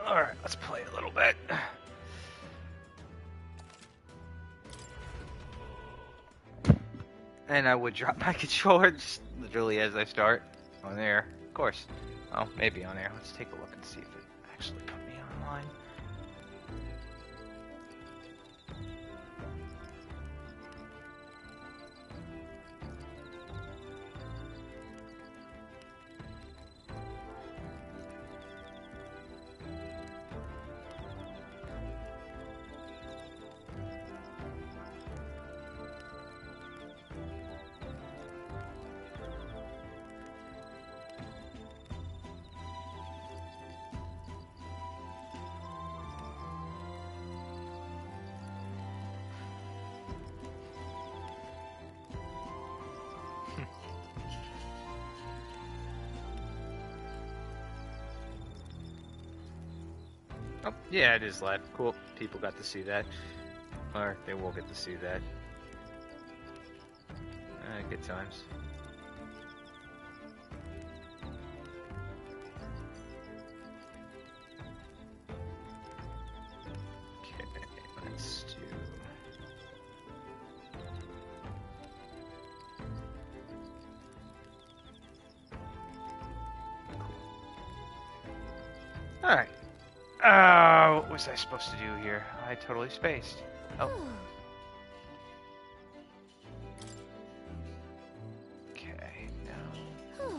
Alright, let's play a little bit. And I would drop my controller just literally as I start. On air, of course. Oh, maybe on air. Let's take a look and see if it actually put me online. Oh, yeah, it is live. Cool. People got to see that. Or they will get to see that. Good times. Okay, let's do... Cool. Alright. What was I supposed to do here? I totally spaced. Oh. Okay, now.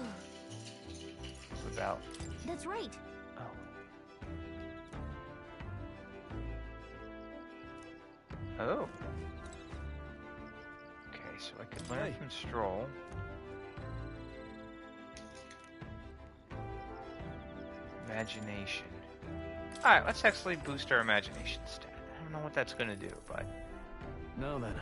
What about? That's right. Oh. Oh. Okay, so I could learn from Stroll. Imagination. Alright, let's actually boost our imagination stat. I don't know what that's gonna do, but... Now then.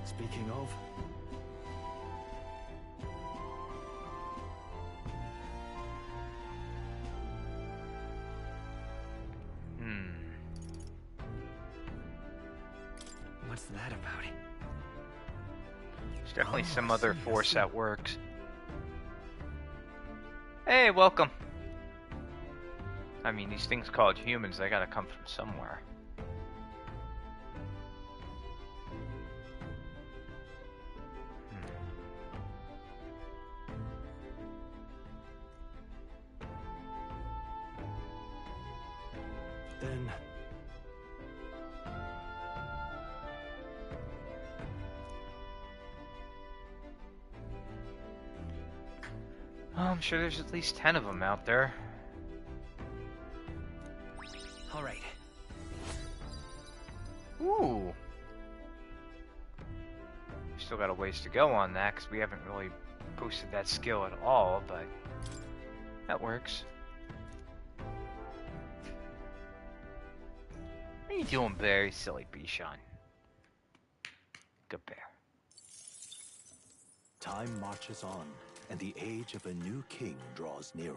Speaking of... What's that about? There's definitely some other force that works. Hey, welcome. I mean, these things called humans, they gotta come from somewhere. Then... Oh, I'm sure there's at least 10 of them out there. All right. Ooh. We still got a ways to go on that because we haven't really boosted that skill at all, but that works. What are you doing, Bear? Silly Bichon. Good bear. Time marches on, and the age of a new king draws nearer.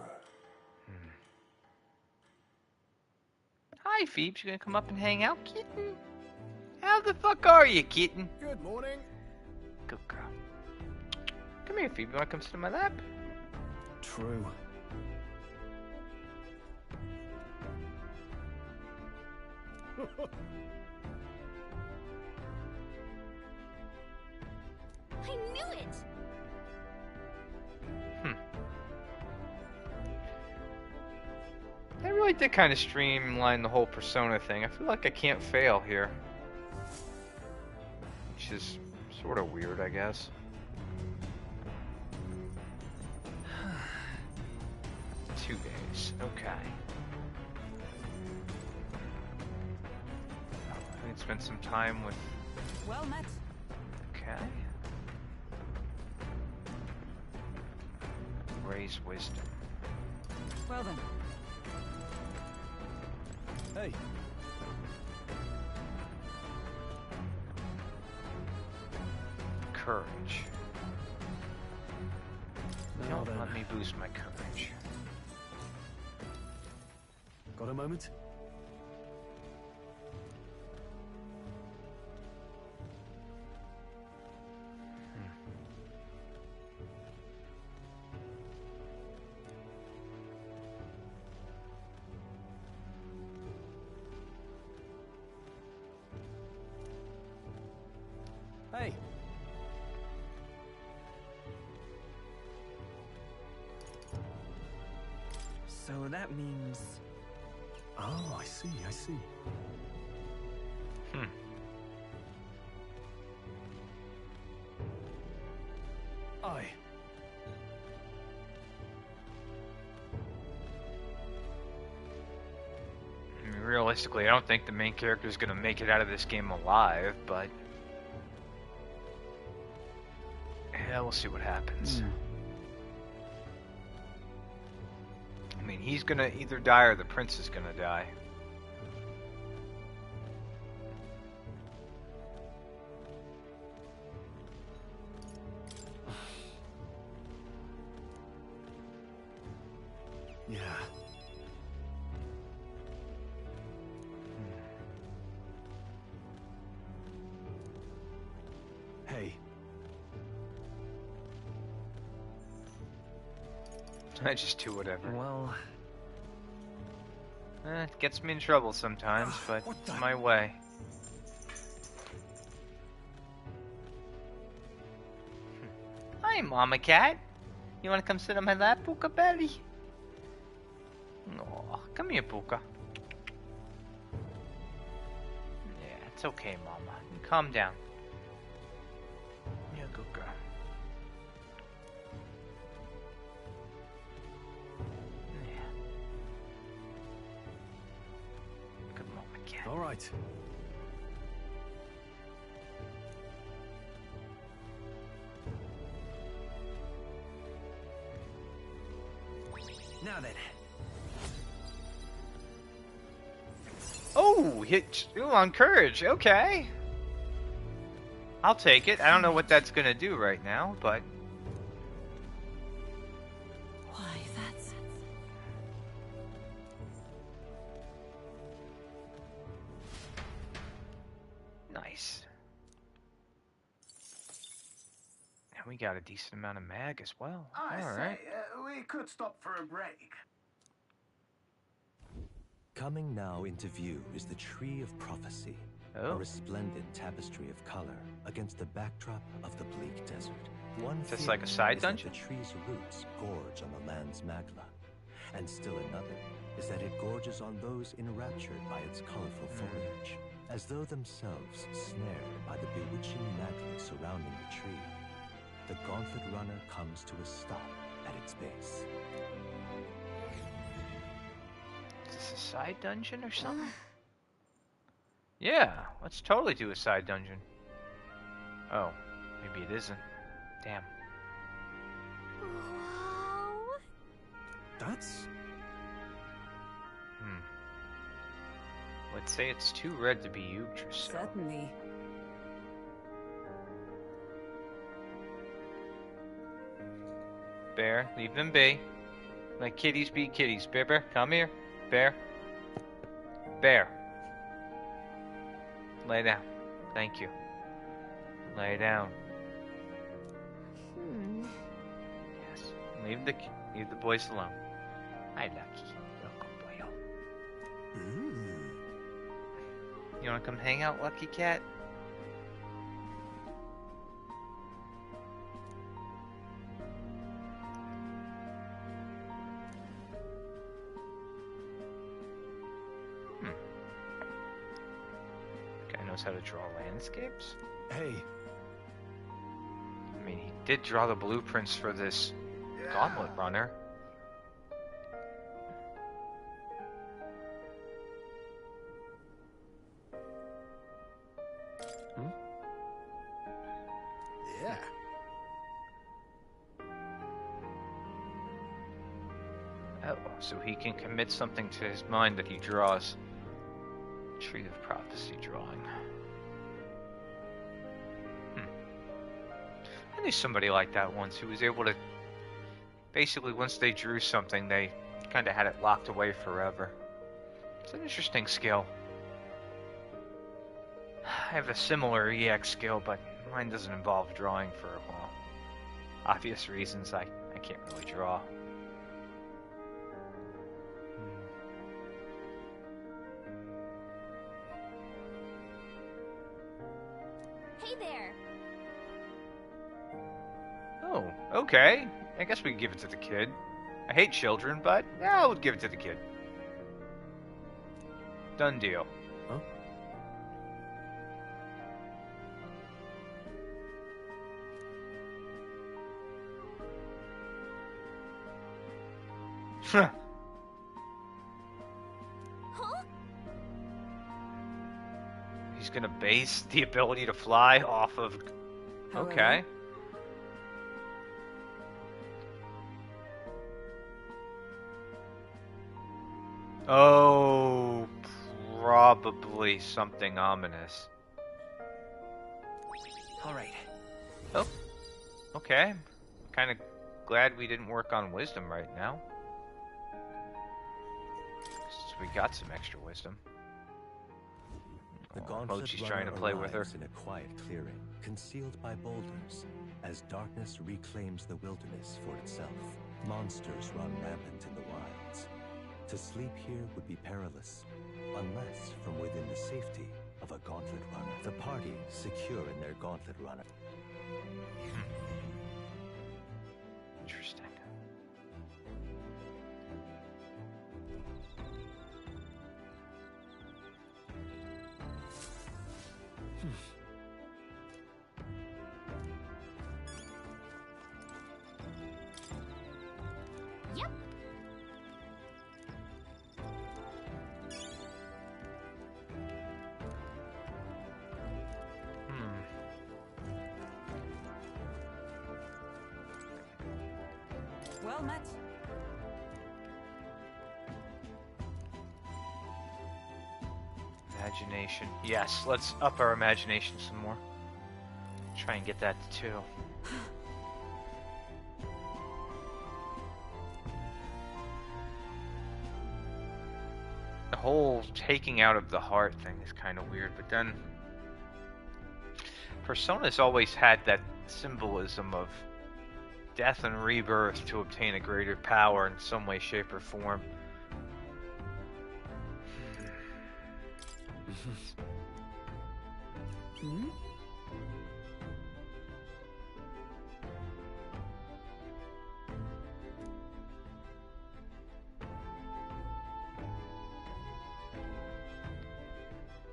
Hi, Phoebes. You gonna come up and hang out, kitten? How the fuck are you, kitten? Good morning. Good girl. Come here, Phoebe. You wanna come sit on my lap? True. I knew it! I really did kind of streamline the whole Persona thing. I feel like I can't fail here. Which is sort of weird, I guess. Two days. Okay. I need to spend some time with... Well met. Okay. Raise wisdom. Well then. Hey. Courage. Now Don't then. let me boost my courage. Got a moment? that means... Oh, I see, I see. Hmm. Aye. I mean, realistically, I don't think the main character is going to make it out of this game alive, but... yeah, we'll see what happens. I mean, he's going to either die or the prince is going to die. Yeah. Hey. I just do whatever. Well... It gets me in trouble sometimes, but What it's the- my way. Hi, Mama Cat. You want to come sit on my lap, Puka Belly? Aw, come here, Puka. Yeah, it's okay, Mama. Calm down. You're a good girl. Yeah. Good Mama Cat. All right. Now then. Oh, hit on courage. Okay. I'll take it. I don't know what that's gonna do right now, but Why, that's... nice. And we got a decent amount of mag as well. I All say, right. we could stop for a break. Coming now into view is the Tree of Prophecy, a Oh, resplendent tapestry of color against the backdrop of the bleak desert. One That's theory like a side is that dungeon? the tree's roots gorge on the land's magma, and still another is that it gorges on those enraptured by its colorful foliage, as though themselves snared by the bewitching magma surrounding the tree. The gauntlet runner comes to a stop at its base. is this a side dungeon or something? Yeah, let's totally do a side dungeon. Oh, maybe it isn't. Damn. Wow. That's... Let's say it's too red to be Yggdrasil. Certainly. Bear, leave them be. Let kitties be kitties. Bear, bear, come here. Bear. Bear. Lay down. Thank you. Lay down. Yes. Leave the boys alone. Hi, Lucky. You're a good boy. You wanna come hang out, Lucky Cat? Guy knows how to draw landscapes. Hey, I mean, he did draw the blueprints for this gauntlet runner. Yeah. Oh, so he can commit something to his mind that he draws. Tree of Prophecy drawing. I knew somebody like that once who was able to... basically, once they drew something, they kind of had it locked away forever. It's an interesting skill. I have a similar EX skill, but mine doesn't involve drawing for, well, obvious reasons. I can't really draw. Hey there. Oh, okay. I guess we can give it to the kid. I hate children, but yeah, I would give it to the kid. Done deal. Huh? Huh. Huh? He's gonna base the ability to fly off of... However, Okay. Oh, probably something ominous. All right. Oh, okay. Kind of glad we didn't work on wisdom right now. Since we got some extra wisdom. The Oh, gauntlet Mochi's runner trying to play with her. arrives in a quiet clearing, concealed by boulders, as darkness reclaims the wilderness for itself. Monsters run rampant in the wilds. To sleep here would be perilous, unless from within the safety of a gauntlet runner. The party secure in their gauntlet runner. Interesting. Yep. Well met. Imagination. Yes, let's up our imagination some more. Try and get that to 2. The whole taking out of the heart thing is kind of weird, but then Persona's always had that symbolism of death and rebirth to obtain a greater power in some way, shape, or form. Hmm?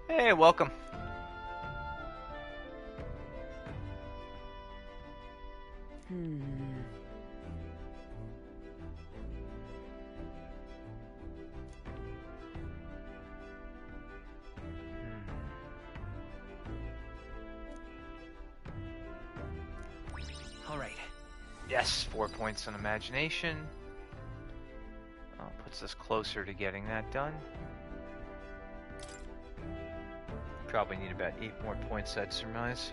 Hey, welcome. All right. Yes, 4 points on imagination. Oh, puts us closer to getting that done. Probably need about 8 more points, I'd surmise.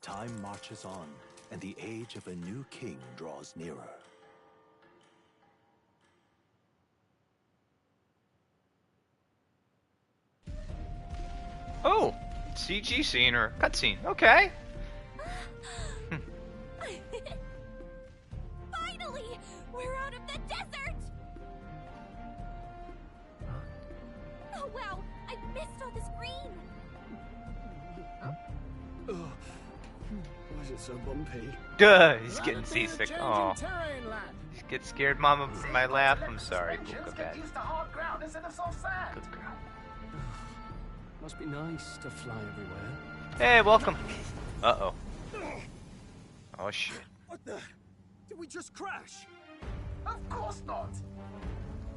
Time marches on, and the age of a new king draws nearer. Oh, CG scene or cutscene. Okay. Finally! We're out of the desert! Oh wow, I missed all this green! Why is it so bumpy? Duh, he's getting seasick. Changing Oh, terrain, lad. get scared, Mama, from my laugh. I'm sorry. Suspensions Look get at used to hard ground instead of soft sand. Good girl. Must be nice to fly everywhere. Hey, welcome. Uh-oh. Oh, shit. What the? Did we just crash? Of course not.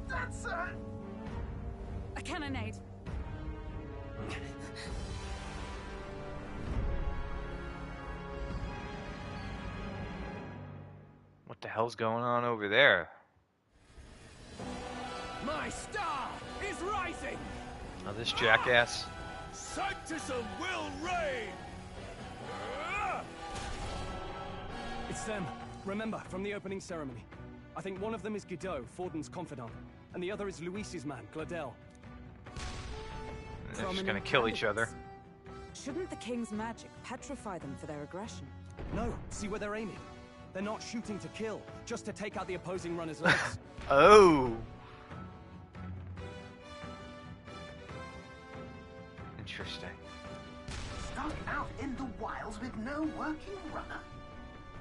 That's A cannonade. What the hell's going on over there? My star is rising! Oh, this jackass. Sanctism will reign! It's them. Remember, from the opening ceremony. I think one of them is Guido, Forden's confidant, and the other is Luis's man, Gladel. They're just gonna kill each other. Shouldn't the king's magic petrify them for their aggression? No, see where they're aiming. They're not shooting to kill, just to take out the opposing runner's legs. Oh. Interesting. Stuck out in the wilds with no working runner.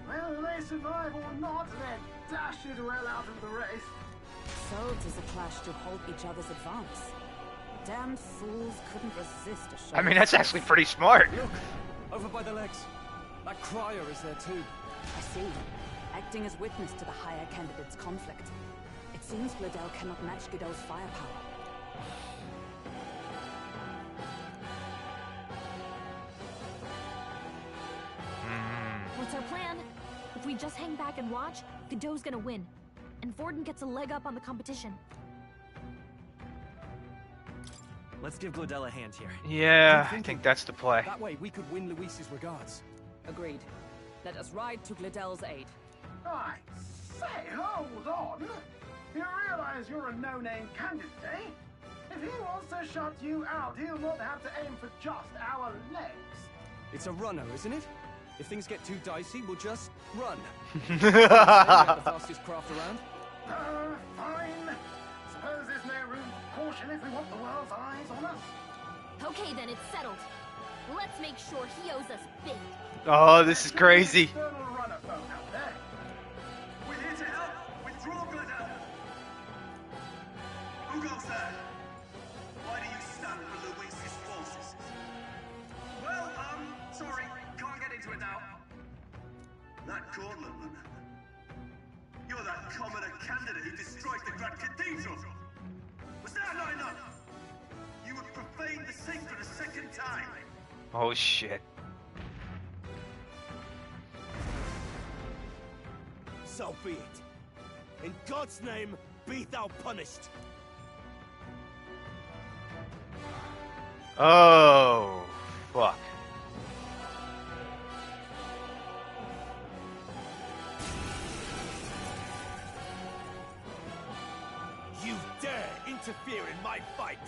Whether they survive or not, they're dashed well out of the race. So it is a clash to halt each other's advance. Damned fools couldn't resist a show. I mean, that's actually pretty smart. Look, over by the legs. That crier is there too. I see. Acting as witness to the higher candidate's conflict. It seems Gladel cannot match Godot's firepower. What's our plan? If we just hang back and watch, Godot's gonna win. And Vorden gets a leg up on the competition. Let's give Gladel a hand here. Yeah, I think that's the play. That way we could win Luis's regards. Agreed. Let us ride to Gladel's aid. I say, hold on. You realize you're a no-name candidate, eh? If he wants to shut you out, he'll not have to aim for just our legs. It's a runner, isn't it? If things get too dicey, we'll just run. Like Oh, the fastest craft around. Fine. Suppose there's no room for caution if we want the world's eyes on us. Okay, then it's settled. Let's make sure he owes us big. this is crazy. External runner folk out there. We're here to help. Withdraw, Gladel. Who goes there? Why do you stand for Luis's forces? Well, sorry, can't get into it now. That Cortland, you're that commoner candidate who destroyed the Grand Cathedral. Was that not enough? You would profane the sacred a second time. Oh shit. So be it. In God's name, be thou punished. Oh, fuck. You dare interfere in my fight.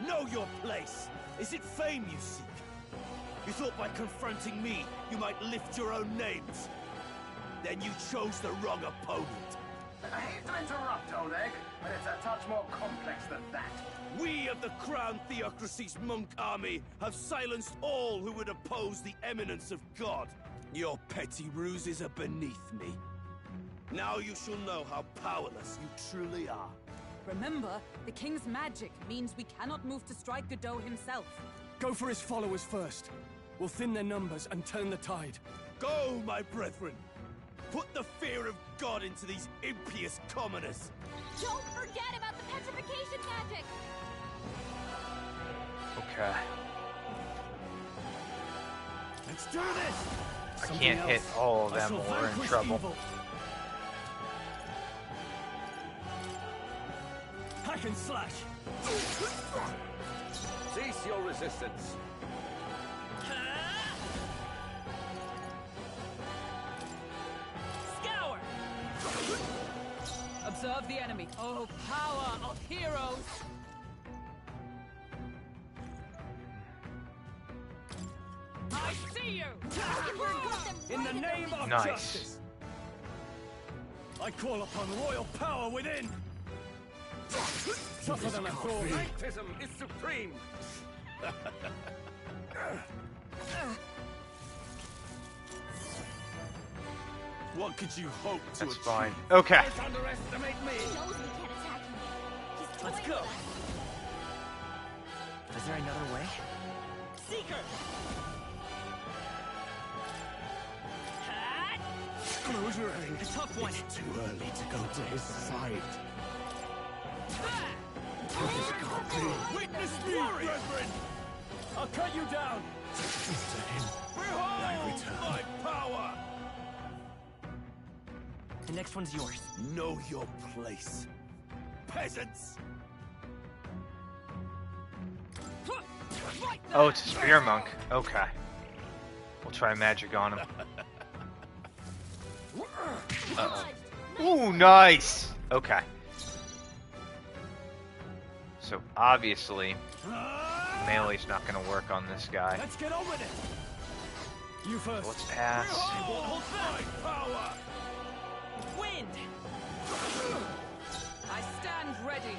Know your place. Is it fame you seek? You thought by confronting me, you might lift your own names. Then you chose the wrong opponent. I hate to interrupt, Oleg, but it's a touch more complex than that. We of the Crown Theocracy's monk army have silenced all who would oppose the eminence of God. Your petty ruses are beneath me. Now you shall know how powerless you truly are. Remember, the king's magic means we cannot move to strike Godot himself. Go for his followers first. We'll thin their numbers and turn the tide. Go, my brethren! Put the fear of God into these impious commoners! Don't forget about the petrification magic! Okay. Let's do this! I can't hit all of them or we're in trouble. Hack and slash! Cease your resistance. Scour! Observe the enemy. Oh, power of heroes! I see you! In the name of Nice. justice! I call upon royal power within! Tougher than I thought. Sanctism is supreme! What could you hope to That's achieve? fine. Okay. Don't underestimate me! He knows we can't attack him. He's Let's toying go. with us. Is there another way? Seeker! Close your eyes. A tough one. It's too early to go to his side. Witness me, brethren! I'll cut you down! Behold my power! The next one's yours. Know your place, peasants! Oh, it's a spear monk. Okay. We'll try magic on him. Uh-oh. Ooh, nice! Okay. So, obviously, melee's not gonna work on this guy. Let's get on with it! You first. Let's pass. Behold my power! Wind! I stand ready.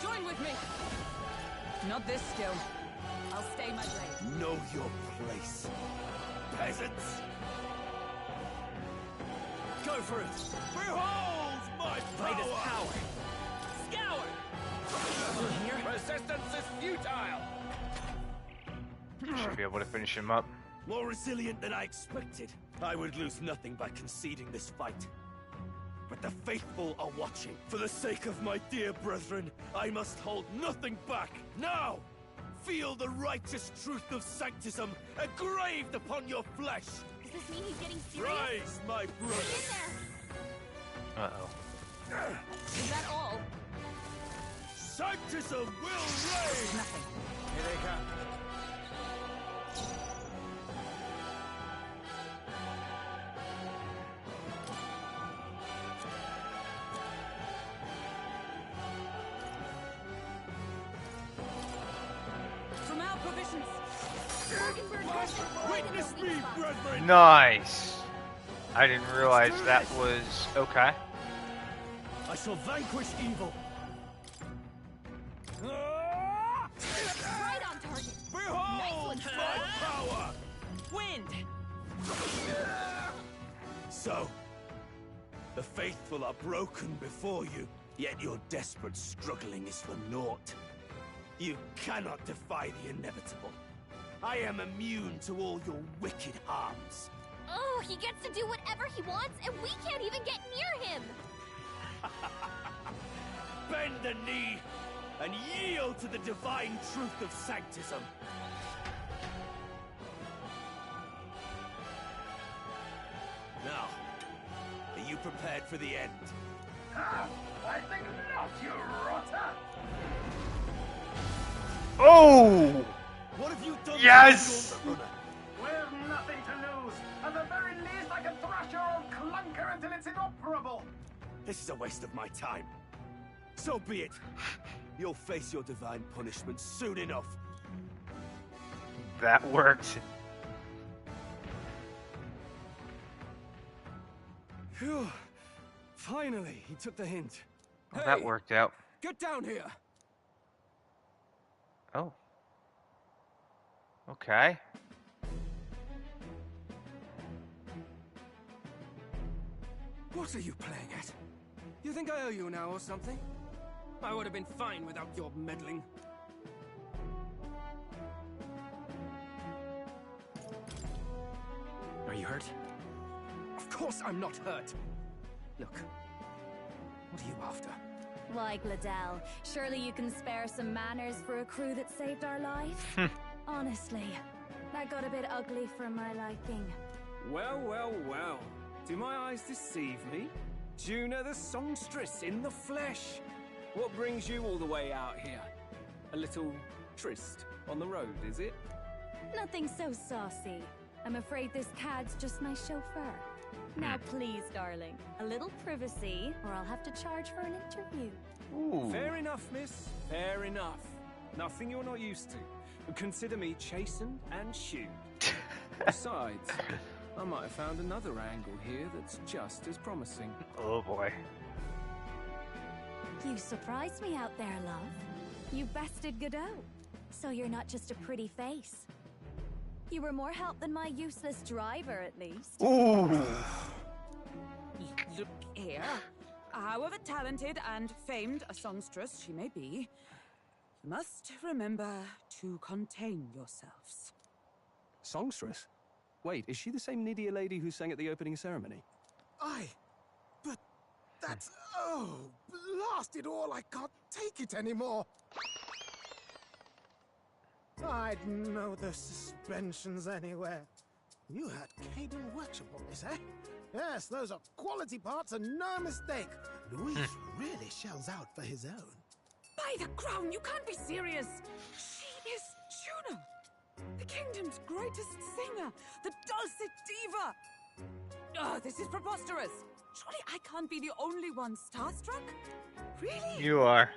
Join with me. Not this skill. I'll stay my blade. Know your place, peasants! Go for it! Behold my By this power! power! Scour! Here? Resistance is futile! Should be able to finish him up. More resilient than I expected. I would lose nothing by conceding this fight. But the faithful are watching. For the sake of my dear brethren, I must hold nothing back. Now! Feel the righteous truth of sanctism engraved upon your flesh! Does this mean he's getting serious? Rise, my brother! Get in there. Uh-oh. Is that all? Sanctism will reign! Nothing. Here they come. From our provisions. Witness me, brethren! Nice. I didn't realize that was okay. I shall vanquish evil. Right on target. Behold my power! Wind! So, the faithful are broken before you, yet your desperate struggling is for naught. You cannot defy the inevitable. I am immune to all your wicked harms. Oh, he gets to do whatever he wants, and we can't even get near him. Bend the knee and yield to the divine truth of sanctism. Now, are you prepared for the end? Ah, I think not, you rotter! Oh! What have you done? Yes! to your runner? We've nothing to lose. At the very least, I can thrash your old clunker until it's inoperable. This is a waste of my time. So be it. You'll face your divine punishment soon enough. That worked. Phew. Finally, he took the hint. Well, that worked out. Get down here! Oh. Okay. What are you playing at? You think I owe you now or something? I would have been fine without your meddling. Are you hurt? Of course I'm not hurt. Look, what are you after? Why, Gladell, surely you can spare some manners for a crew that saved our life? Honestly, that got a bit ugly for my liking. Well, well, well. Do my eyes deceive me? Juna the songstress in the flesh. What brings you all the way out here? A little tryst on the road, is it? Nothing so saucy. I'm afraid this cad's just my chauffeur. Now please, darling, a little privacy, or I'll have to charge for an interview. Ooh. Fair enough, miss. Fair enough. Nothing you're not used to. Consider me chastened and shoed. Besides, I might have found another angle here that's just as promising. Oh boy. You surprised me out there, love. You bested Godot. So you're not just a pretty face. You were more help than my useless driver, at least. Ooh. Look here. However talented and famed a songstress she may be, you must remember to contain yourselves. Songstress? Wait, is she the same Nydia lady who sang at the opening ceremony? Aye, but that's... oh, blast it all, I can't take it anymore. I'd know the suspensions anywhere. You had Caden Workshop on this, eh? Yes, those are quality parts and no mistake. Luis really shells out for his own. By the crown, you can't be serious! She is Juno! The kingdom's greatest singer! The dulcet diva! Oh, this is preposterous! Surely I can't be the only one starstruck? Really? You are.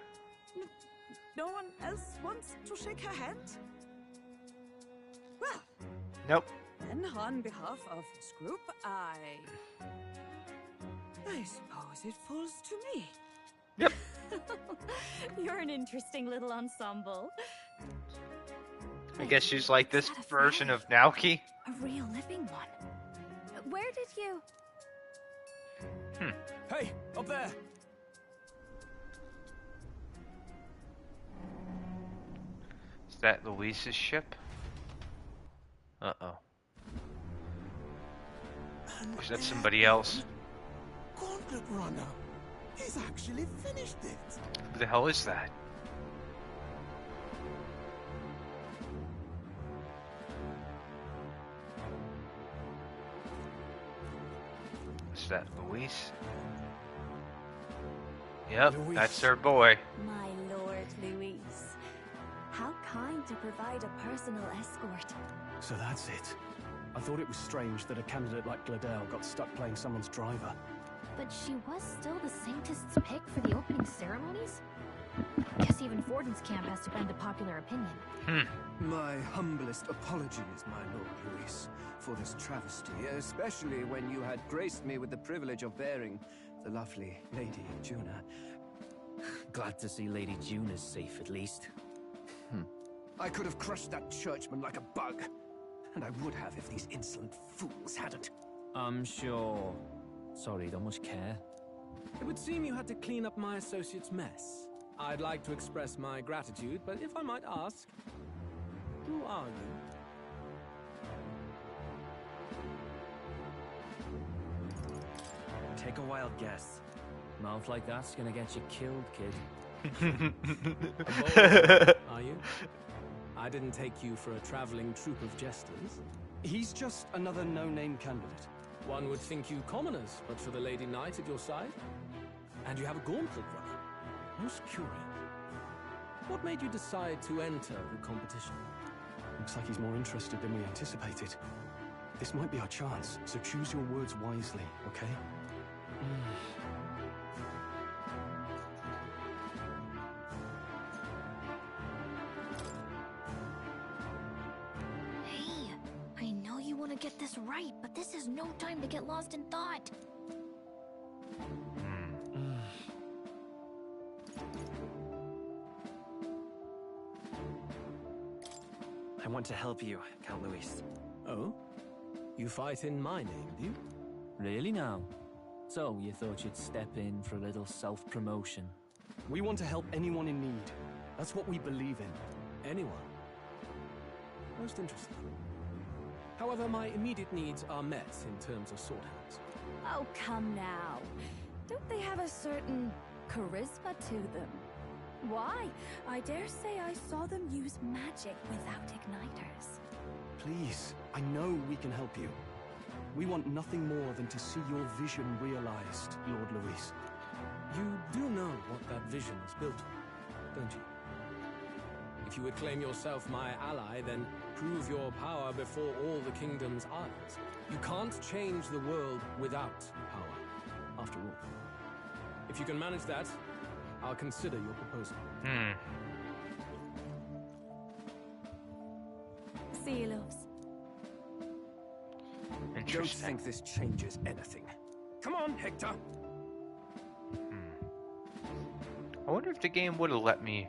No one else wants to shake her hand? Well, Nope. then on behalf of this group, I suppose it falls to me. Yep. You're an interesting little ensemble. I guess she's like this version of Naoki. A real living one. Where did you... Hey, up there! Is that Luis's ship? Uh-oh. Or is that somebody else? Gauntlet Runner. He's actually finished it. Who the hell is that? Is that Luis? Yep, Luis. that's her boy. My lord, Luis. How kind to provide a personal escort. So that's it. I thought it was strange that a candidate like Gladell got stuck playing someone's driver. But she was still the saintest's pick for the opening ceremonies? Guess even Forden's camp has to bend to popular opinion. My humblest apologies, my Lord Luis, for this travesty, especially when you had graced me with the privilege of bearing the lovely Lady Juna. Glad to see Lady Juna's safe, at least. I could have crushed that churchman like a bug. And I would have if these insolent fools hadn't. I'm sure. Sorry, don't much care. It would seem you had to clean up my associate's mess. I'd like to express my gratitude, but if I might ask, who are you? Take a wild guess. Mouth like that's gonna get you killed, kid. Are you? I didn't take you for a traveling troupe of jesters. He's just another no-name candidate. One would think you commoners, but for the Lady Knight at your side. And you have a gauntlet runner. Most curious. What made you decide to enter the competition? Looks like he's more interested than we anticipated. This might be our chance, so choose your words wisely, okay? Hey, I know you want to get this right, but this is no time to get lost in thought. I want to help you, Count Luis. Oh? You fight in my name, do you? Really now? So, you thought you'd step in for a little self-promotion? We want to help anyone in need. That's what we believe in. Anyone? Most interesting. However, my immediate needs are met in terms of sword hands. Oh, come now. Don't they have a certain charisma to them? Why? I dare say I saw them use magic without igniters. Please, I know we can help you. We want nothing more than to see your vision realized, Lord Luis. You do know what that vision is built on, don't you? If you acclaim yourself my ally, then prove your power before all the kingdom's eyes. You can't change the world without power, after all. If you can manage that, I'll consider your proposal. See you, loves. Don't Interesting. think this changes anything. Come on, Hector! I wonder if the game would have let me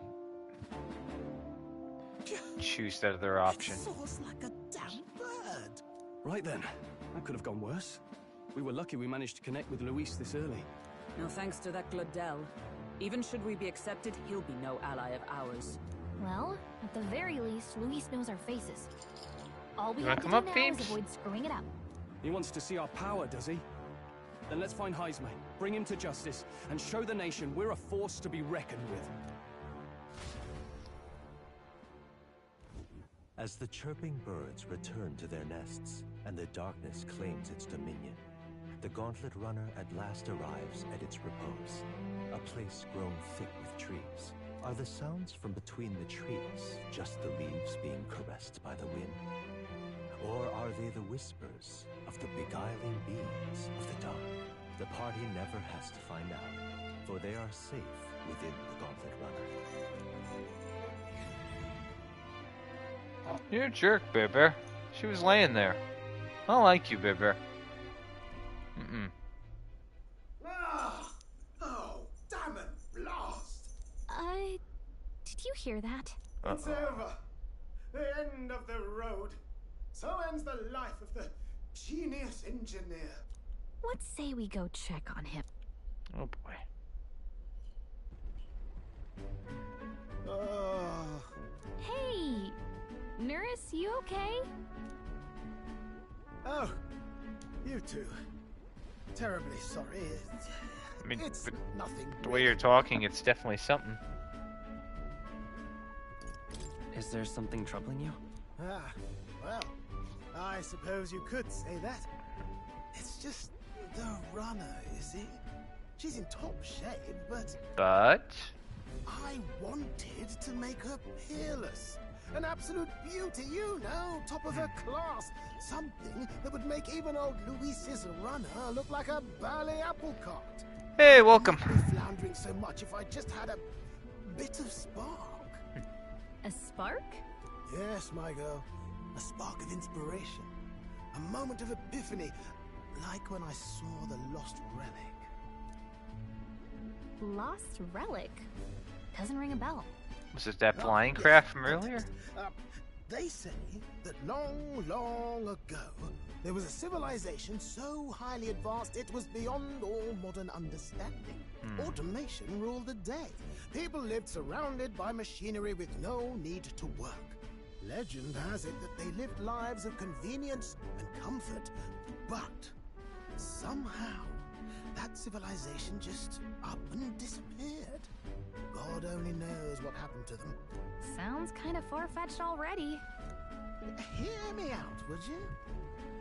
choose that other option. It soars like a damn bird. Right then, that could have gone worse. We were lucky we managed to connect with Luis this early. No thanks to that Gladell. Even should we be accepted, he'll be no ally of ours. Well, at the very least, Luis knows our faces. All we You have wanna to come do up, now is peeps? avoid screwing it up. He wants to see our power, does he? Then let's find Heisme, bring him to justice, and show the nation we're a force to be reckoned with. As the chirping birds return to their nests and the darkness claims its dominion, the Gauntlet Runner at last arrives at its repose, a place grown thick with trees. Are the sounds from between the trees just the leaves being caressed by the wind? Or are they the whispers of the beguiling beings of the dark? The party never has to find out, for they are safe within the Gauntlet Runner. You're a jerk, Bibber. She was laying there. I don't like you, Bibber. Oh, damn it, blast! Did you hear that? It's over. The end end of the road. So ends the life of the genius engineer. Let's say we go check on him. Oh boy. Oh. Hey, nurse, you okay? Oh, you two. Terribly sorry. I mean, it's nothing. The way you're talking, it's definitely something. Is there something troubling you? Ah, well, I suppose you could say that. It's just the runner, you see. She's in top shape, but I wanted to make her peerless. An absolute beauty, you know, top of her class. Something that would make even old Luis's runner look like a ballet apple cart. Hey, welcome. I'd be floundering so much if I just had a bit of spark. A spark? Yes, my girl. A spark of inspiration. A moment of epiphany, like when I saw the lost relic. Lost relic? Doesn't ring a bell. Was it that flying craft from earlier? They say that long, long ago, there was a civilization so highly advanced it was beyond all modern understanding. Automation ruled the day. People lived surrounded by machinery with no need to work. Legend has it that they lived lives of convenience and comfort, but somehow that civilization just up and disappeared. God only knows what happened to them. Sounds kind of far-fetched already. Hear me out, would you?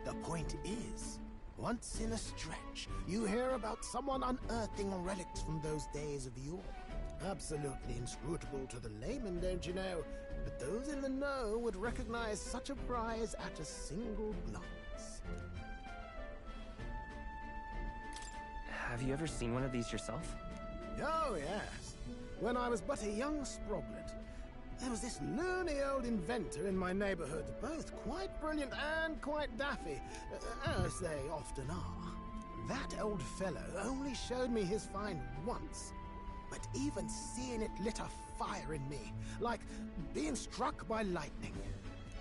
The point is, once in a stretch, you hear about someone unearthing relics from those days of yore. Absolutely inscrutable to the layman, don't you know? But those in the know would recognize such a prize at a single glance. Have you ever seen one of these yourself? Oh, yes. When I was but a young sproglet, there was this loony old inventor in my neighborhood, both quite brilliant and quite daffy, as they often are. That old fellow only showed me his find once, but even seeing it lit a fire in me, like being struck by lightning.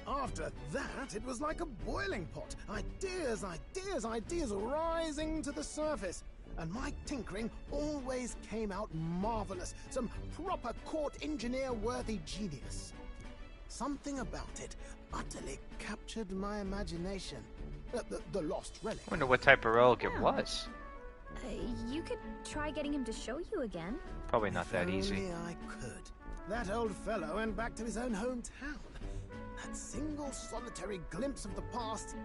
After that, it was like a boiling pot. Ideas, ideas, ideas rising to the surface. And my tinkering always came out marvelous. Some proper court engineer-worthy genius. Something about it utterly captured my imagination. The lost relic. I wonder what type of relic it was. You could try getting him to show you again. Probably not that easy. Only I could. That old fellow went back to his own hometown. That single solitary glimpse of the past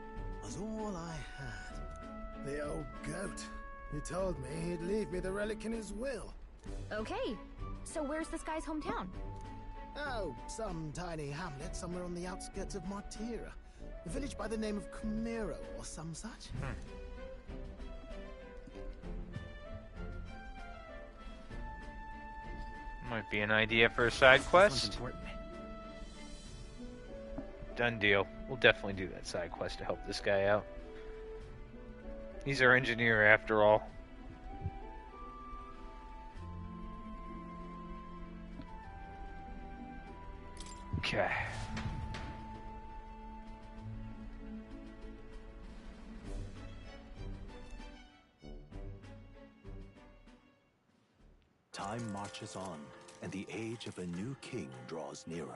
was all I had. The old goat. He told me he'd leave me the relic in his will. Okay, so where's this guy's hometown? Oh, some tiny hamlet somewhere on the outskirts of Martira. A village by the name of Camiro or some such. Might be an idea for a side quest. Done deal. We'll definitely do that side quest to help this guy out. He's our engineer after all. Okay. Time marches on, and the age of a new king draws nearer.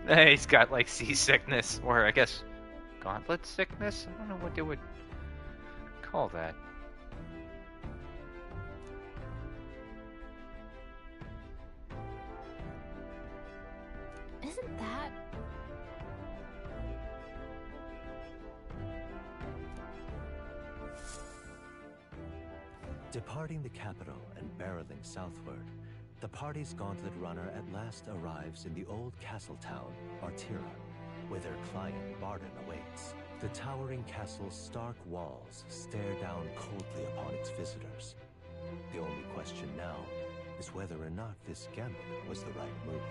He's got like seasickness, or I guess gauntlet sickness? I don't know what they would call that. Isn't that... Departing the capital and barreling southward, the party's gauntlet runner at last arrives in the old castle town, Martira, where their client Barden awaits. The towering castle's stark walls stare down coldly upon its visitors. The only question now is whether or not this gambit was the right move.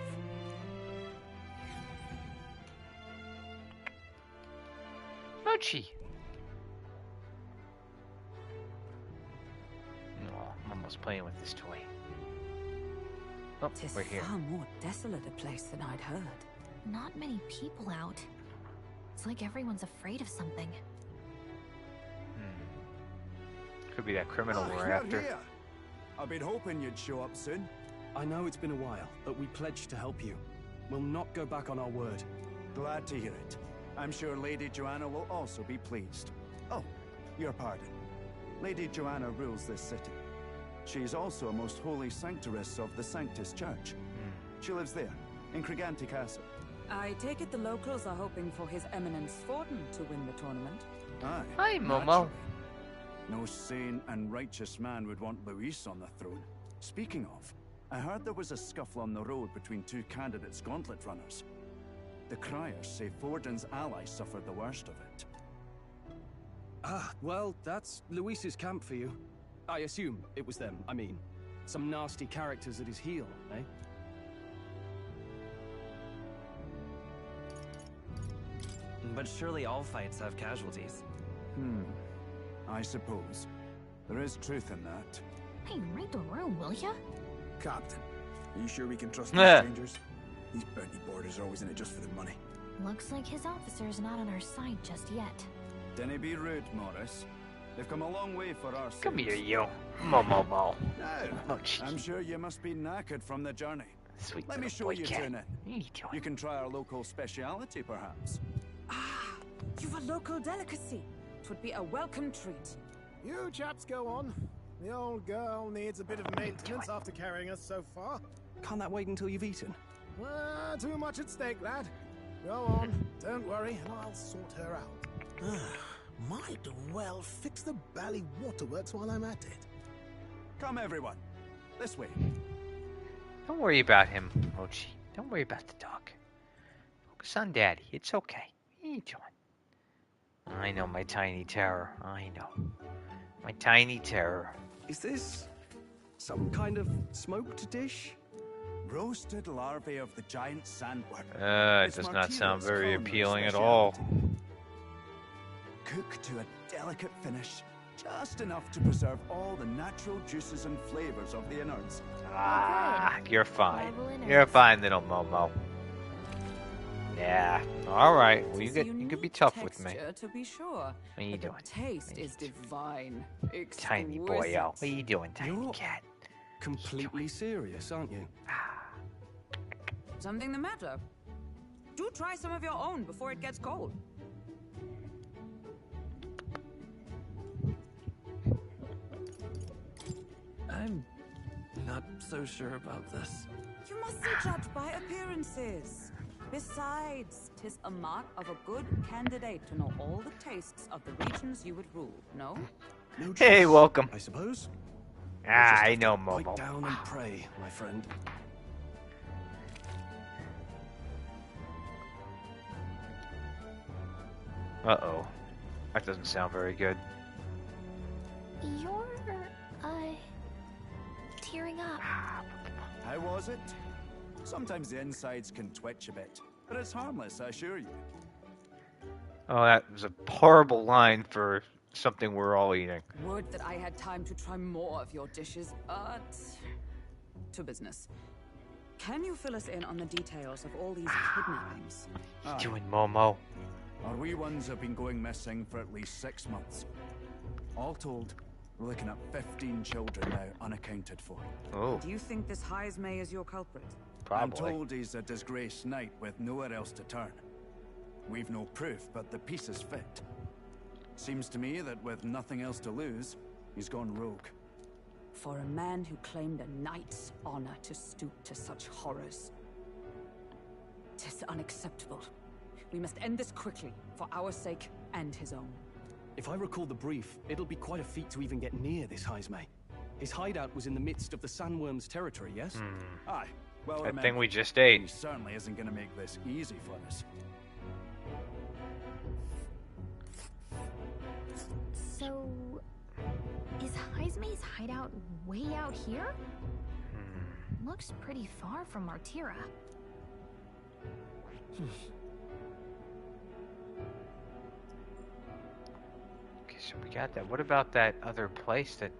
Mochi! almost playing with this toy. Oh, Tis we're here. far more desolate a place than I'd heard. Not many people out. It's like everyone's afraid of something. Could be that criminal we're you're after. here. I've been hoping you'd show up soon. I know it's been a while, but we pledged to help you. We'll not go back on our word. Glad to hear it. I'm sure Lady Joanna will also be pleased. Oh, your pardon. Lady Joanna rules this city. She's also a most holy sanctoress of the Sanctus Church. She lives there, in Crigante Castle. I take it the locals are hoping for His Eminence Forden to win the tournament. Aye. Hi, Momo. Naturally. No sane and righteous man would want Luis on the throne. Speaking of, I heard there was a scuffle on the road between two candidates gauntlet runners. The criers say Forden's allies suffered the worst of it. Ah, well, that's Luis's camp for you. I assume it was them, I mean. Some nasty characters at his heel, eh? But surely all fights have casualties. I suppose. There is truth in that. Hey, read the room, will ya? Captain, are you sure we can trust these Yeah. strangers? These bounty boarders are always in it just for the money. Looks like his officer's not on our side just yet. Dinna be rude, Morris. They've come a long way for our Come sakes. here, you. Momo. Now, Oh, cheeky. I'm sure you must be knackered from the journey. Sweet Let me little show boy you cat. to in. What are you doing? You can try our local speciality, perhaps. Ah, you've a local delicacy. 'Twould be a welcome treat. You chaps go on. The old girl needs a bit of maintenance after carrying us so far. Can't that wait until you've eaten? Too much at stake, lad. Go on, don't worry, and I'll sort her out. Might well fix the Bally Waterworks while I'm at it. Come, everyone. This way. Don't worry about him, Mochi. Don't worry about the dog. Focus on Daddy. It's okay. What are you doing? I know my tiny terror. I know. My tiny terror. Is this some kind of smoked dish? Roasted larvae of the giant sandworm. It It's does not sound Martina's very culinary appealing at all. speciality. Cooked to a delicate finish, just enough to preserve all the natural juices and flavors of the innards. Ah, you're fine. Marvel in You're earth. fine, little Momo. Yeah. All right. Well, you could be tough with me. Texture, to be sure. What are you but doing? The taste is divine. Tiny Exquisite. boyo. What are you doing, tiny You're cat? completely serious, aren't you? Something the matter? Do try some of your own before it gets cold. I'm not so sure about this. You mustn't judge by appearances. Besides, 'tis a mark of a good candidate to know all the tastes of the regions you would rule, no? No Hey, choice, welcome. I suppose. Ah, Just I have know, to bite Momo. down and pray, my friend. Uh-oh. That doesn't sound very good. You're, tearing up. How was it? Sometimes the insides can twitch a bit, but it's harmless, I assure you. Oh, that was a horrible line for something we're all eating. Would that I had time to try more of your dishes, but... to business. Can you fill us in on the details of all these kidnappings? What are you doing, Momo? Our wee ones have been going missing for at least 6 months. All told, we're looking at 15 children now unaccounted for. Oh, Do you think this Heismay is your culprit? I'm probably. told he's a disgraced knight with nowhere else to turn. We've no proof, but the pieces fit. Seems to me that with nothing else to lose, he's gone rogue. For a man who claimed a knight's honor to stoop to such horrors. 'Tis unacceptable. We must end this quickly, for our sake and his own. If I recall the brief, it'll be quite a feat to even get near this Heismay. His hideout was in the midst of the sandworm's territory, yes? Aye, well That remember, thing we just he ate. certainly isn't going to make this easy for us. So, is Heismay's hideout way out here? Looks pretty far from Martira. Okay, so we got that. What about that other place that...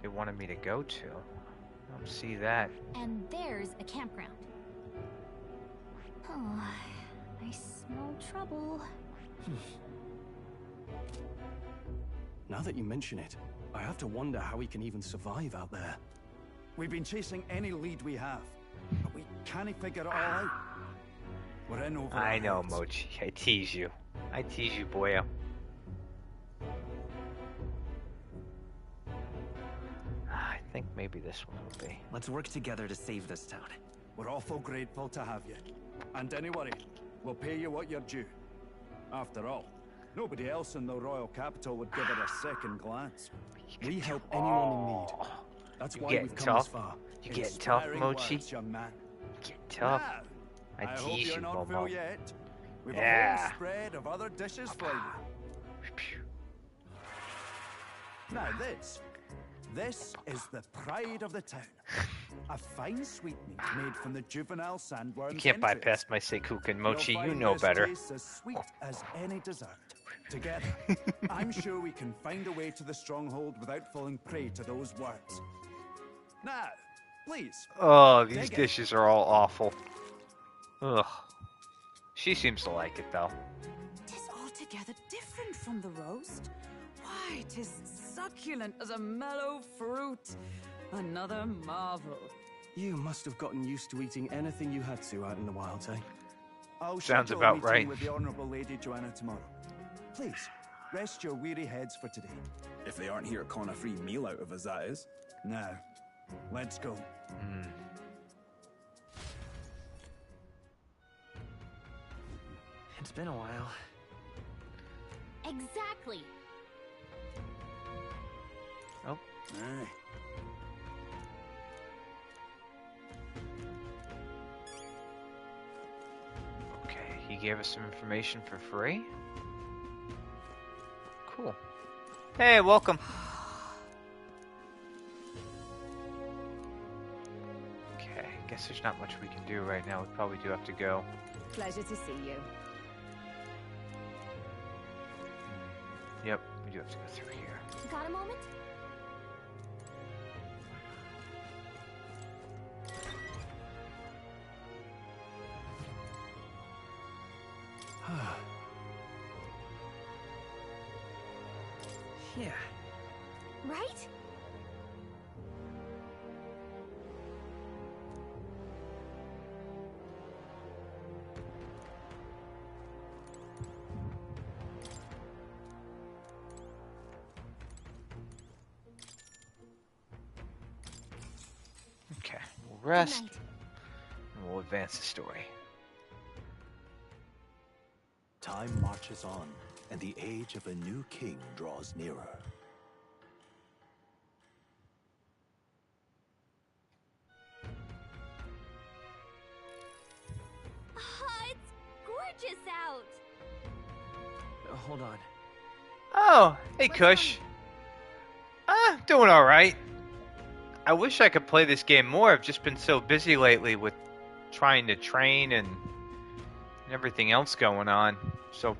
they wanted me to go to. I don't see that. And there's a campground. Oh, I smell trouble. Now that you mention it, I have to wonder how we can even survive out there. We've been chasing any lead we have, but we can't figure it all out. We're in over I our know, heads. Mochi. I tease you. I tease you, boyo. I think maybe this one will be. Let's work together to save this town. We're awful grateful to have you. And don't worry, we'll pay you what you're due. After all, nobody else in the royal capital would give it a second glance. We help anyone in need. That's You why getting we've come this tough? far. You getting tough, Inspiring Mochi? words, young man. You getting tough? Now, I I hope tease you're you, not full Momo. yet. We've a Yeah. whole spread of other dishes for you. Now this is the pride of the town. A fine sweetmeat made from the juvenile sandworm's You can't entrails. bypass my Seikuken, Mochi. You'll You find know this better. tastes as sweet as any dessert. Together, I'm sure we can find a way to the stronghold without falling prey to those words. Now, please. Oh, these dig it. dishes are all awful. Ugh. She seems to like it, though. Tis altogether different from the roast. Why, tis succulent as a mellow fruit. Another marvel. You must have gotten used to eating anything you had to out in the wilds, eh? I'll Sounds schedule a about meeting right. with the Honourable Lady Joanna tomorrow. Please, rest your weary heads for today. If they aren't here to con a free meal out of us, that is. Now, let's go. It's been a while. Exactly. Oh. Aye. Okay, he gave us some information for free. Cool. Hey, welcome. Okay, guess there's not much we can do right now. We probably do have to go. Pleasure to see you. Yep, we do have to go through here. Got a moment? Yeah. Right? Okay, we'll rest. And we'll advance the story. Time marches on, and the age of a new king draws nearer. It's gorgeous out. Hold on. Oh, hey Kush. Doing alright. I wish I could play this game more. I've just been so busy lately with trying to train and everything else going on. So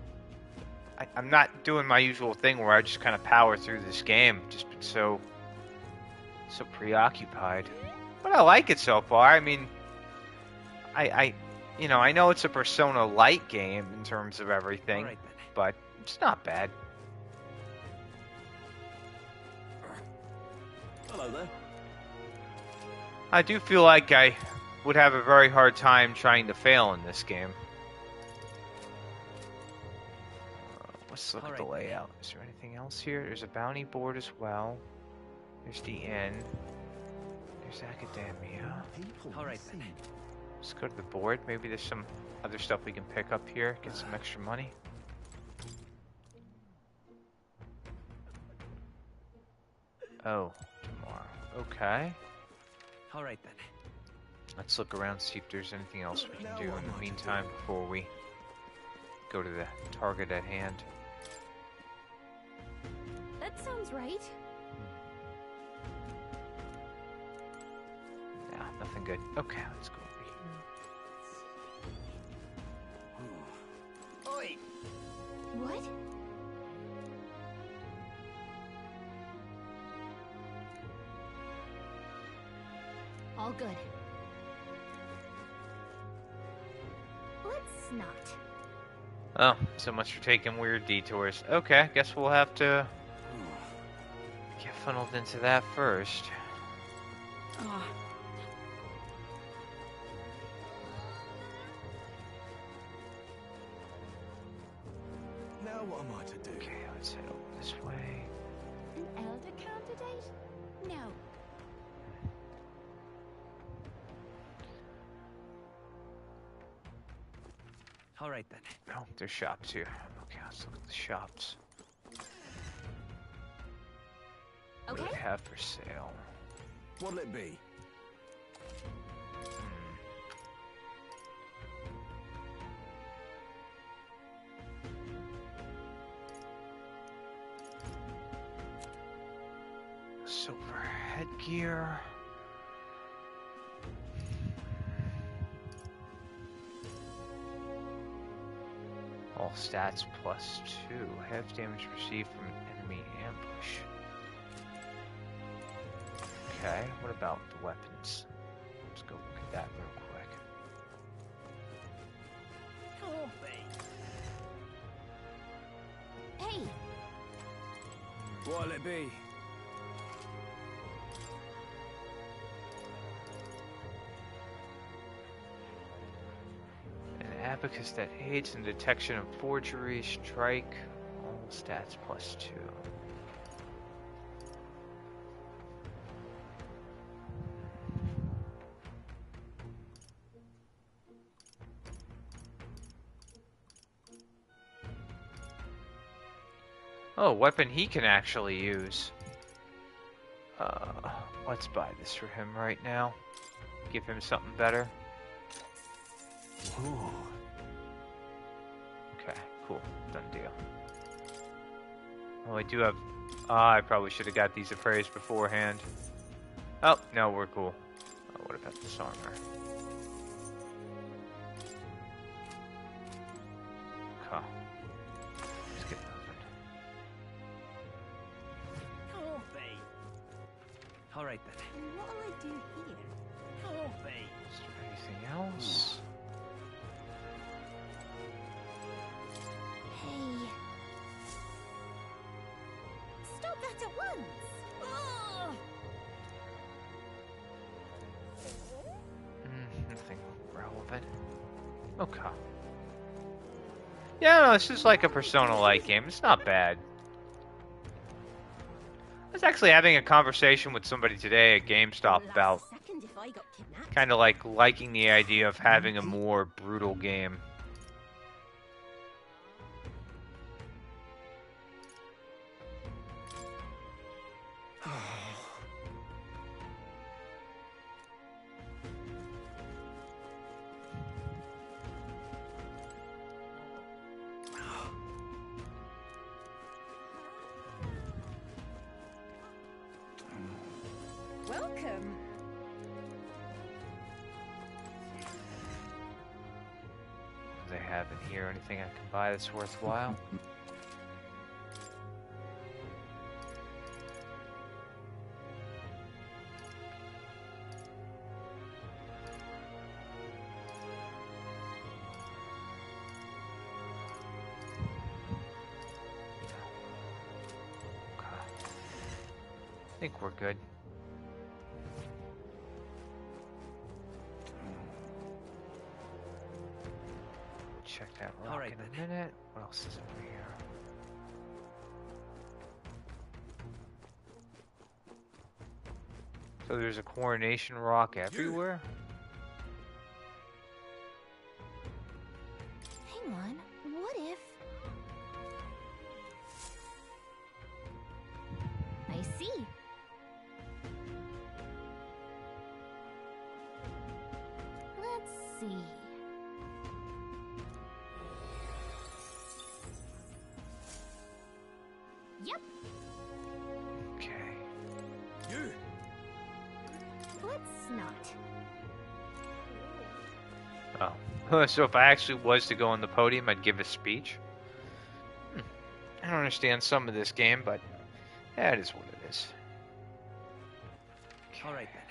I'm not doing my usual thing where I just kind of power through this game. Just been so preoccupied. But I like it so far. I mean, I know it's a Persona-like game in terms of everything, All right, then. but it's not bad. Hello there. I do feel like I would have a very hard time trying to fail in this game. Let's look at the layout. Is there anything else here? There's a bounty board as well. There's the inn. There's Academia. All right, then. Let's go to the board. Maybe there's some other stuff we can pick up here. Get some extra money. Oh, tomorrow. Okay. All right, then. Let's look around, see if there's anything else we can do in the meantime before we go to the target at hand. That sounds right. Nah, nothing good. Okay, let's go over here. Oi! What? All good. Let's not. Oh, so much for taking weird detours. Okay, guess we'll have to get funneled into that first. Ah. Now what am I to do? Okay, let's head over this way. An elder candidate? No. All right then. Oh, there's shops here. Okay, let's look at the shops. What do Okay. they have for sale? What'll it be? Silver headgear. All stats plus 2. Half damage received from an enemy ambush. Okay, what about the weapons? Let's go look at that real quick. Hey, What'll it be? An abacus that aids in detection of forgery, strike, all stats plus 2. Oh, weapon he can actually use. Let's buy this for him right now. Give him something better. Ooh. Okay, cool. Done deal. Oh, I do have... I probably should have got these appraised beforehand. Oh, no, we're cool. Oh, what about this armor? Okay. Let's get moving. All right then. What'll I do here? Is there anything else? hey. Stop that at once! Oh! Nothing relevant. Okay. Yeah, no, this is like a Persona-like game. It's not bad. I was actually having a conversation with somebody today at GameStop about Second if I got kidnapped. kind of like liking the idea of having a more brutal game. Welcome. Do they have in here anything I can buy that's worthwhile? Okay. I think we're good. Check that rock Alright, in a minute. What else is over here? So there's a coronation rock everywhere? Hang on, what if... I see. Let's see. Yep, Okay. You! let's not. Oh. So if I actually was to go on the podium, I'd give a speech? I don't understand some of this game, but that is what it is. All right then.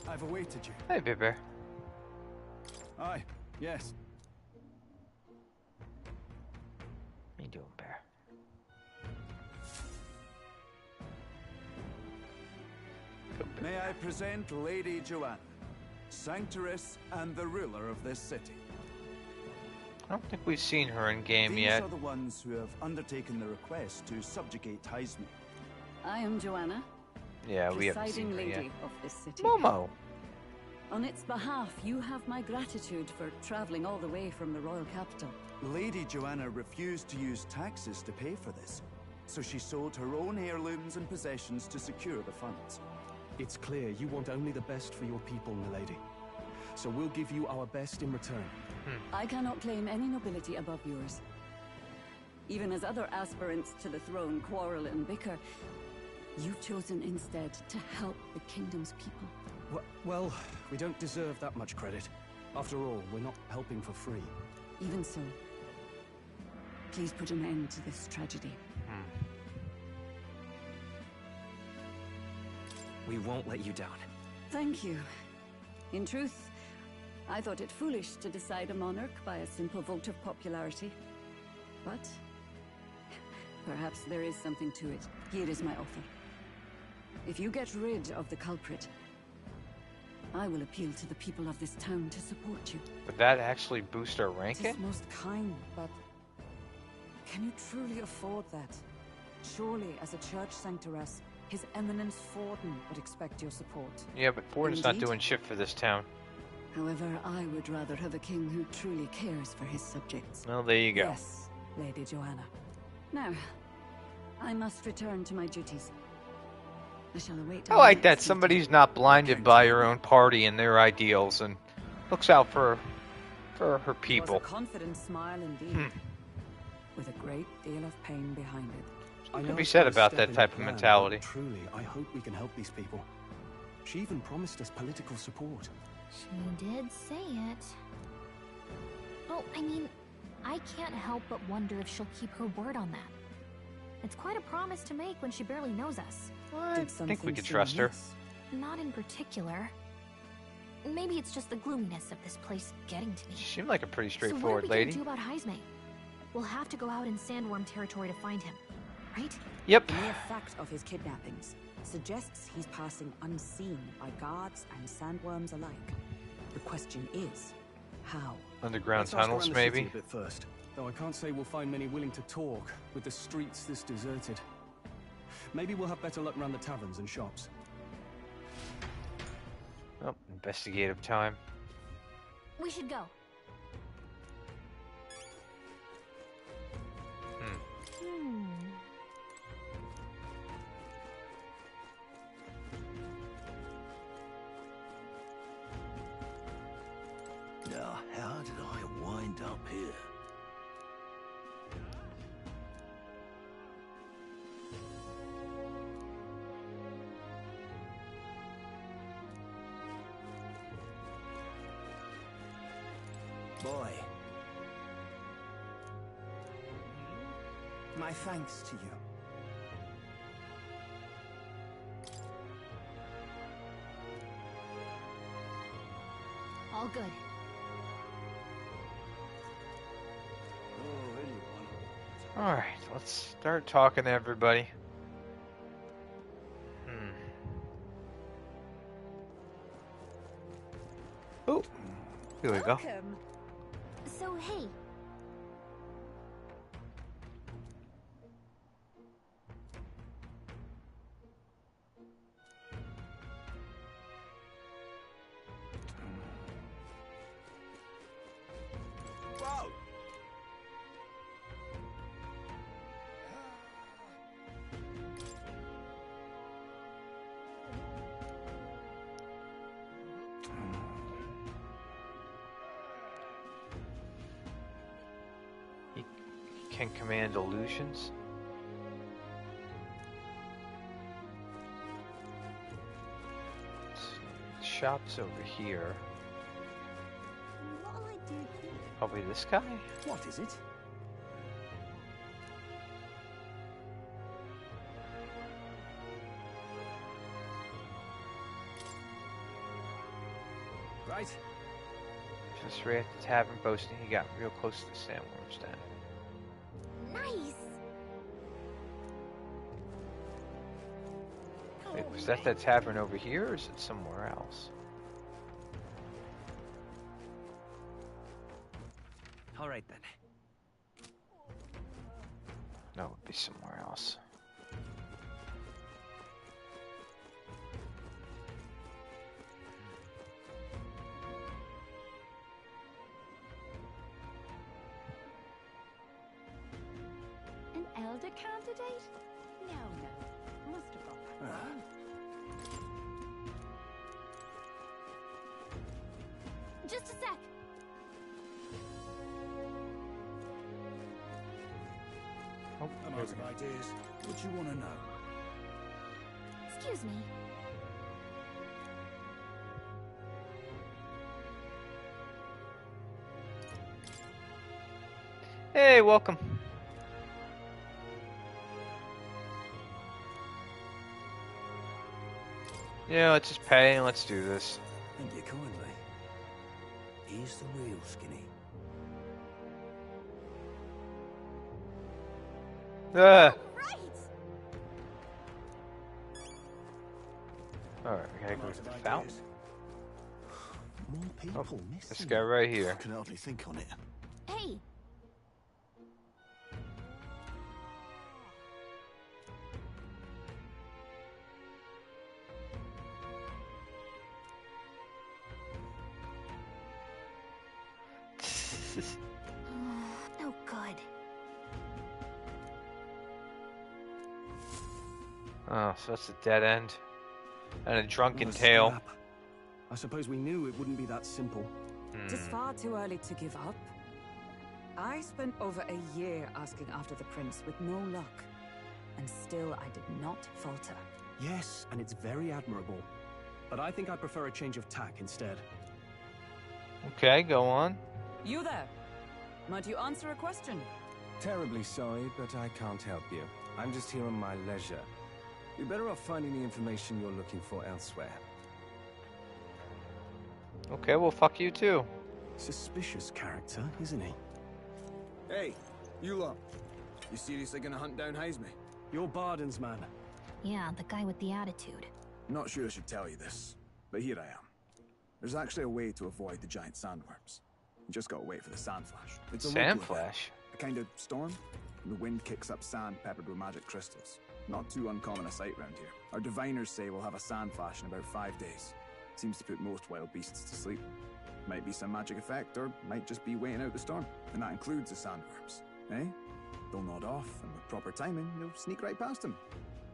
I've awaited you. Hey, Big Bear. Aye, yes. How you doing, Bear? May I present Lady Joanna, Sanctoress and the ruler of this city. I don't think we've seen her in game These yet. are the ones who have undertaken the request to subjugate Heisme. I am Joanna. Yeah, we haven't seen presiding her lady yet. of this city. Momo. On its behalf, you have my gratitude for traveling all the way from the royal capital. Lady Joanna refused to use taxes to pay for this, so she sold her own heirlooms and possessions to secure the funds. It's clear you want only the best for your people, milady. So we'll give you our best in return. I cannot claim any nobility above yours. Even as other aspirants to the throne quarrel and bicker, you've chosen instead to help the kingdom's people. Well, we don't deserve that much credit. After all, we're not helping for free. Even so, please put an end to this tragedy. We won't let you down. Thank you. In truth, I thought it foolish to decide a monarch by a simple vote of popularity. But perhaps there is something to it. Here is my offer. If you get rid of the culprit, I will appeal to the people of this town to support you. Would that actually boost our It ranking? is most kind, but can you truly afford that? Surely, as a church sanctoress, His Eminence Forden would expect your support. Yeah, but Forden's not Indeed. doing shit for this town. However, I would rather have a king who truly cares for his subjects. Well, there you go. Yes, Lady Joanna. Now, I must return to my duties. I shall await. I our like next that meeting. somebody's not blinded by her own party and their ideals and looks out for her It was people. a confident smile indeed, with a great deal of pain behind it. I Could know be it's said no about step that in type the of plan, mentality. but truly, I hope we can help these people. She even promised us political support. She did say it. Oh, I mean, I can't help but wonder if she'll keep her word on that. It's quite a promise to make when she barely knows us. I think we could trust her. Not in particular. Maybe it's just the gloominess of this place getting to me. She seemed like a pretty So what straightforward are we lady. gonna do about Heisme? We'll have to go out in Sandworm territory to find him, right? Yep. The mere fact of his kidnappings suggests he's passing unseen by guards and sandworms alike. The question is, how? Underground Let's ask tunnels, around the city maybe? a bit first. Though I can't say we'll find many willing to talk with the streets this deserted. Maybe we'll have better luck around the taverns and shops. Oh, investigative time. We should go. Hmm. Now, how did I wind up here? Boy. My thanks to you. All good. Alright, let's start talking to everybody. Oh, here we go. Welcome. So, hey. Whoa! He can command illusions. The shop's over here. What'll I do here? Probably this guy? What is it? right? Just right at the tavern boasting he got real close to the sandworm's den. Nice. Wait, was that tavern over here, or is it somewhere else? All right then. No, it would be somewhere else. An elder candidate? No. Must have got that wrong. Just a sec. I'm out of ideas. What do you want to know? Excuse me. Hey, welcome. Yeah, let's just pay and let's do this. Thank you kindly. Here's the real skinny. Alright, we gotta go to the fountain. More people missing. This guy right here. I can hardly think on it. Hey. No good. Oh, so it's a dead end. And a drunken What a tale. scrap. I suppose we knew it wouldn't be that simple. It is far too early to give up. I spent over a year asking after the prince with no luck. And still I did not falter. Yes, and it's very admirable. But I think I prefer a change of tack instead. Okay, go on. You there? Might you answer a question? Terribly sorry, but I can't help you. I'm just here on my leisure. You're better off finding the information you're looking for elsewhere. Okay, well, fuck you too. Suspicious character, isn't he? Hey, you lot. You seriously gonna hunt down Heisme? You're Barden's man. Yeah, the guy with the attitude. Not sure I should tell you this, but here I am. There's actually a way to avoid the giant sandworms. You just gotta wait for the sand flash. It's a local event, Sandflash? a kind of storm. The wind kicks up sand peppered with magic crystals. Not too uncommon a sight round here. Our diviners say we'll have a sand flash in about 5 days. Seems to put most wild beasts to sleep. Might be some magic effect, or might just be waiting out the storm. And that includes the sandworms. Eh? They'll nod off, and with proper timing, you'll sneak right past them.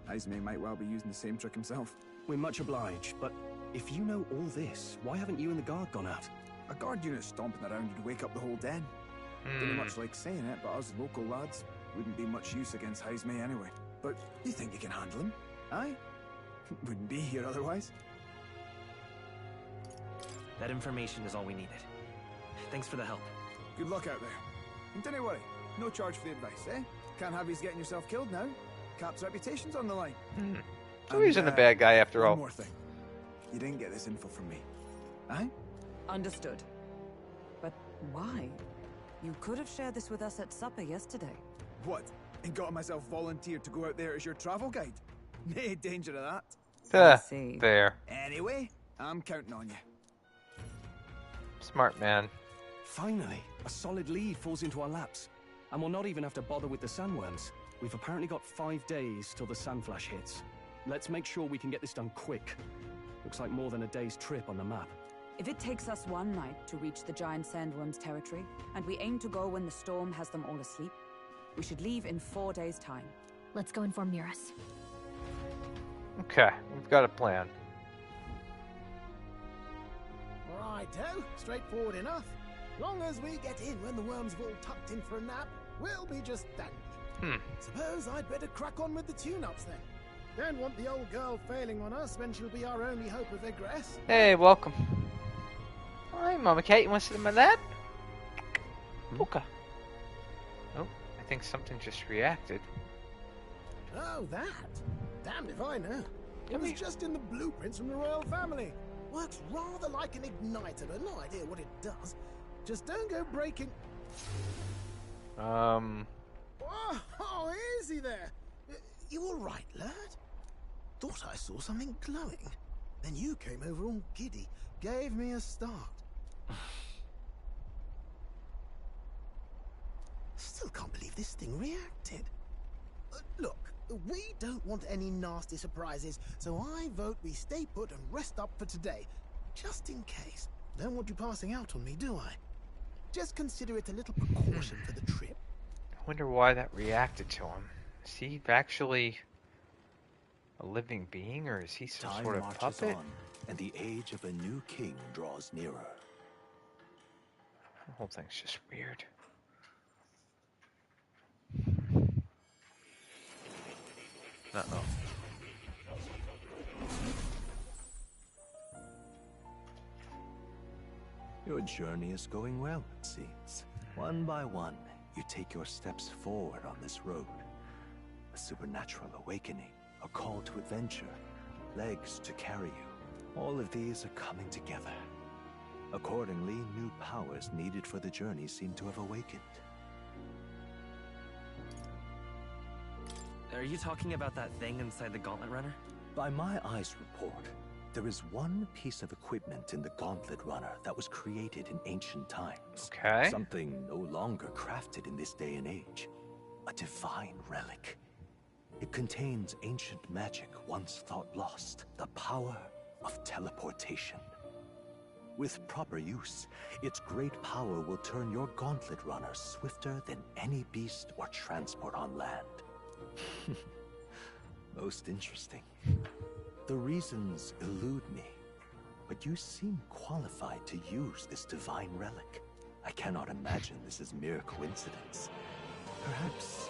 Heisme might well be using the same trick himself. We're much obliged, but if you know all this, why haven't you and the guard gone out? A guard unit stomping around would wake up the whole den. Didn't much like saying it, but us local lads wouldn't be much use against Heisme anyway. But you think you can handle him? Aye? Wouldn't be here otherwise. That information is all we needed. Thanks for the help. Good luck out there. And don't worry, no charge for the advice, eh? Can't have you getting yourself killed now. Cap's reputation's on the line. So he's a bad guy after all. One more thing. You didn't get this info from me. Aye? Understood. But why? You could have shared this with us at supper yesterday. What? And got myself volunteered to go out there as your travel guide? Nay danger of that. There. Anyway, I'm counting on you. Smart man. Finally, a solid lead falls into our laps. And we'll not even have to bother with the sandworms. We've apparently got 5 days till the sandflash hits. Let's make sure we can get this done quick. Looks like more than a day's trip on the map. If it takes us one night to reach the giant sandworms' territory, and we aim to go when the storm has them all asleep, we should leave in 4 days' time. Let's go inform Muris. Okay, we've got a plan. Righto, straightforward enough. Long as we get in when the worms have all tucked in for a nap, we'll be just dandy. Suppose I'd better crack on with the tune-ups then. Don't want the old girl failing on us when she'll be our only hope of egress. Hey, welcome. Hi, Mama Kate. You want to sit in my lap? Okay. Oh, I think something just reacted. Oh, that? Damned if I know. It was just in the blueprints from the royal family. Works rather like an igniter, but no idea what it does. Just don't go breaking... Oh, easy there. You all right, lad? Thought I saw something glowing. Then you came over all giddy, gave me a start. Still can't believe this thing reacted. Look, we don't want any nasty surprises, so I vote we stay put and rest up for today. Just in case. Don't want you passing out on me, do I? Just consider it a little precaution for the trip. I wonder why that reacted to him. Is he actually a living being, or is he some Time sort of marches puppet? on, and the age of a new king draws nearer. The whole thing's just weird. Uh-oh. Your journey is going well, it seems. One by one, you take your steps forward on this road. A supernatural awakening, a call to adventure, legs to carry you. All of these are coming together. Accordingly, new powers needed for the journey seem to have awakened. Are you talking about that thing inside the Gauntlet Runner? By my eyes report, there is one piece of equipment in the Gauntlet Runner that was created in ancient times. Okay. Something no longer crafted in this day and age. A divine relic. It contains ancient magic once thought lost. The power of teleportation. With proper use, its great power will turn your Gauntlet Runner swifter than any beast or transport on land. Most interesting. The reasons elude me, but you seem qualified to use this divine relic. I cannot imagine this is mere coincidence. Perhaps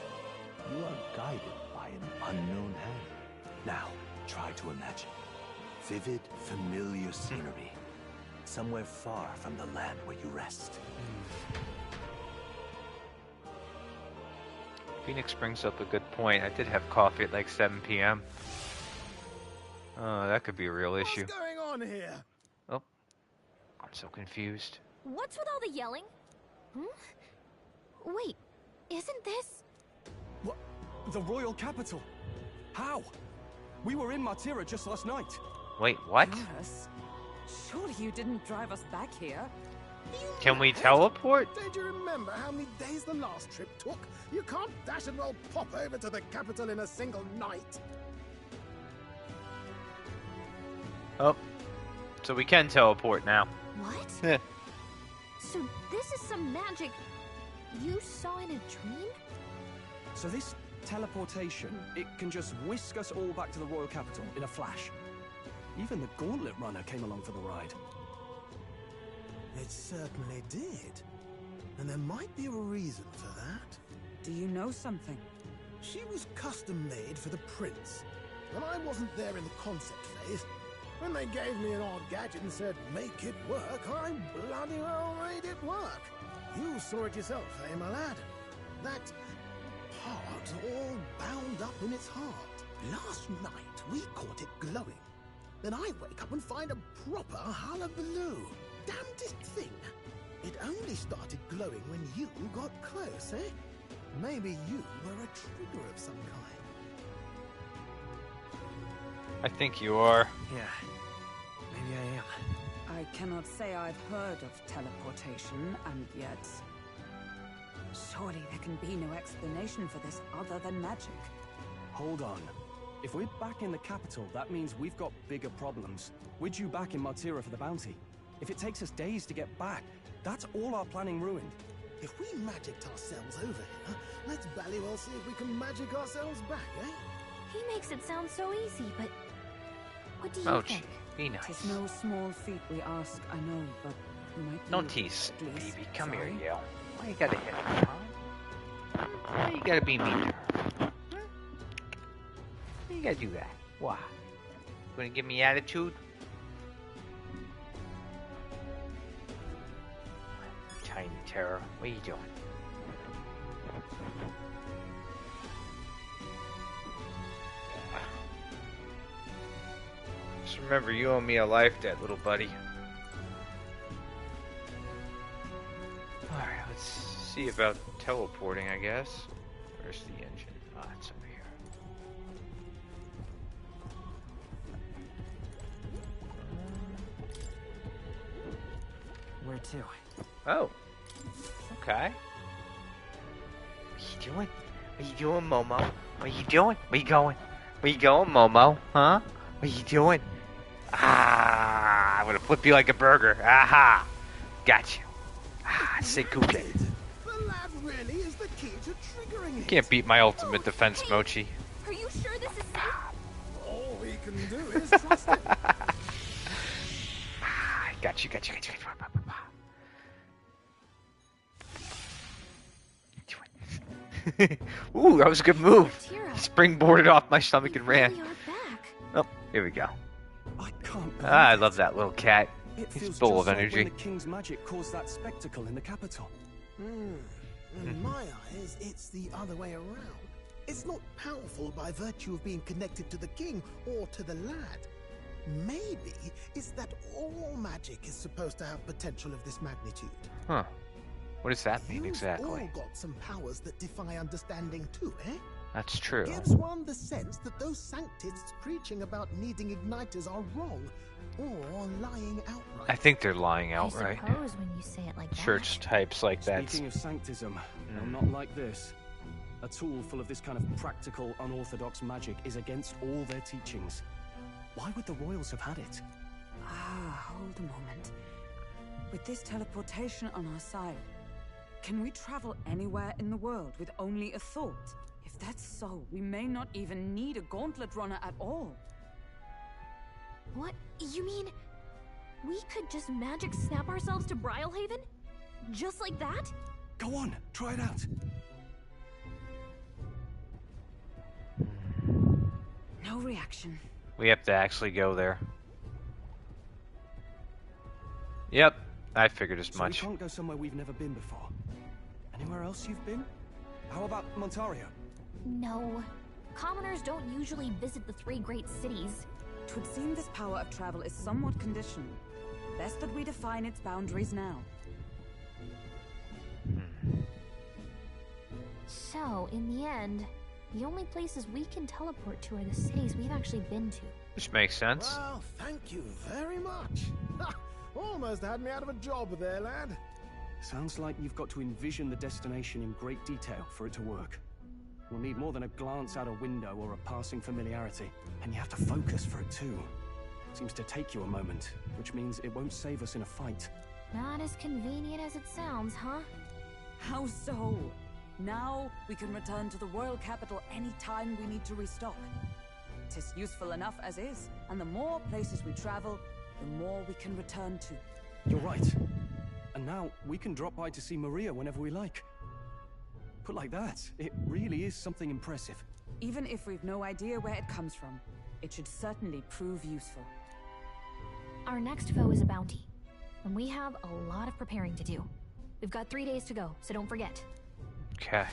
you are guided by an unknown hand. Now, try to imagine. Vivid, familiar scenery. Somewhere far from the land where you rest. Phoenix brings up a good point. I did have coffee at like 7 p.m. Oh, that could be a real issue. What's going on here? Oh, I'm so confused. What's with all the yelling? Wait, isn't this... What? The royal capital? How? We were in Martira just last night. Wait, what? Yes. Surely you didn't drive us back here? Can we teleport? Don't you remember how many days the last trip took? You can't dash and roll pop over to the capital in a single night. Oh, so we can teleport now. What? Yeah. So this is some magic you saw in a dream? So this teleportation, it can just whisk us all back to the royal capital in a flash. Even the Gauntlet Runner came along for the ride. It certainly did. And there might be a reason for that. Do you know something? She was custom made for the prince. When I wasn't there in the concept phase, when they gave me an odd gadget and said, make it work, I bloody well made it work. You saw it yourself, eh, my lad? That part all bound up in its heart. Last night, we caught it glowing. Then I wake up and find a proper hullabaloo. Damnedest thing. It only started glowing when you got close, eh? Maybe you were a trigger of some kind. I think you are. Yeah, maybe I am. I cannot say I've heard of teleportation, and yet... Surely there can be no explanation for this other than magic. Hold on. If we're back in the capital, that means we've got bigger problems. We're due back in Martira for the bounty. If it takes us days to get back, that's all our planning ruined. If we magicked ourselves over here, let's bally well see if we can magic ourselves back, eh? He makes it sound so easy, but... What do you Mochi, think? be nice. It's no small feat we ask, I know, but... might Don't be tease, at least baby. Come sorry. here, Yale. Why you gotta hit her, huh? Why you gotta be mean to her? Huh? Why you gotta do that? Why? Gonna give me attitude? Tiny terror. What are you doing? Just remember, you owe me a life debt, little buddy. Alright, let's see about teleporting, I guess. Where's the engine? Ah, it's over here. Where to? Oh. Okay. What you doing? What you doing, Momo? What you doing? Where you going? Where you going, Momo? Huh? What you doing? Ah, I'm gonna flip you like a burger. Aha! Got you. Ah, say cookie. The lad really is the key to triggering You it. can't beat my ultimate defense, Mochi. Are you sure this is safe? All we can do is trust him. Got you. Ooh, that was a good move. Springboarded off my stomach and ran. Oh, here we go. I can't I love that little cat. It He's feels full just of like energy. when the king's magic caused that spectacle in the capital. In my eyes, it's the other way around. It's not powerful by virtue of being connected to the king or to the lad. Maybe it's that all magic is supposed to have potential of this magnitude. Huh. What does that mean exactly? All got some powers that defy understanding too, eh? That's true. Gives one the sense that those sanctists preaching about needing igniters are wrong or lying outright. I think they're lying outright. I suppose when you say it like that. Church types like that. Speaking of sanctism, no, not like this. A tool full of this kind of practical, unorthodox magic is against all their teachings. Why would the royals have had it? Ah, hold a moment. With this teleportation on our side, can we travel anywhere in the world with only a thought? If that's so, we may not even need a gauntlet runner at all. What? You mean we could just magic snap ourselves to Brylehaven? Just like that? Go on, try it out. No reaction. We have to actually go there. Yep, I figured as So much. we can't go somewhere we've never been before. Anywhere else you've been? How about Montario? No. Commoners don't usually visit the three great cities. Twould seem this power of travel is somewhat conditional. Best that we define its boundaries now. So, in the end, the only places we can teleport to are the cities we've actually been to. Which makes sense. Well, thank you very much. Almost had me out of a job there, lad. Sounds like you've got to envision the destination in great detail for it to work. We'll need more than a glance out a window or a passing familiarity. And you have to focus for it too. Seems to take you a moment, which means it won't save us in a fight. Not as convenient as it sounds, huh? How so? Now we can return to the royal capital any time we need to restock. 'Tis useful enough as is, and the more places we travel, the more we can return to. You're right. And now we can drop by to see Maria whenever we like. Put like that, it really is something impressive. Even if we've no idea where it comes from, it should certainly prove useful. Our next foe is a bounty, and we have a lot of preparing to do. We've got 3 days to go, so don't forget. Okay.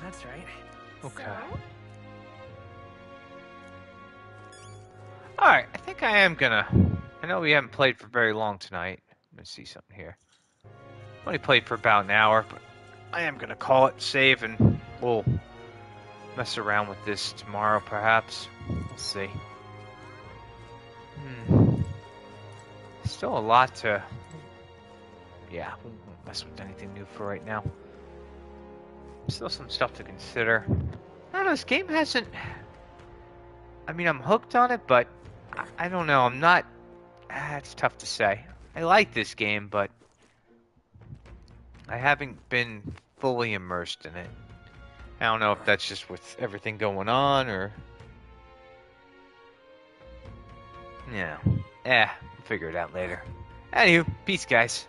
That's right. Okay. Alright, I think I am gonna... I know we haven't played for very long tonight. Let me see something here. Only played for about an hour, but I am gonna call it save and we'll mess around with this tomorrow perhaps. We'll see. Still a lot to... Yeah, we won't mess with anything new for right now. Still some stuff to consider. I don't know, this game hasn't... I mean, I'm hooked on it, but I don't know, I'm not... it's tough to say. I like this game, but I haven't been fully immersed in it. I don't know if that's just with everything going on, or... Yeah. We'll figure it out later. Anywho, peace, guys.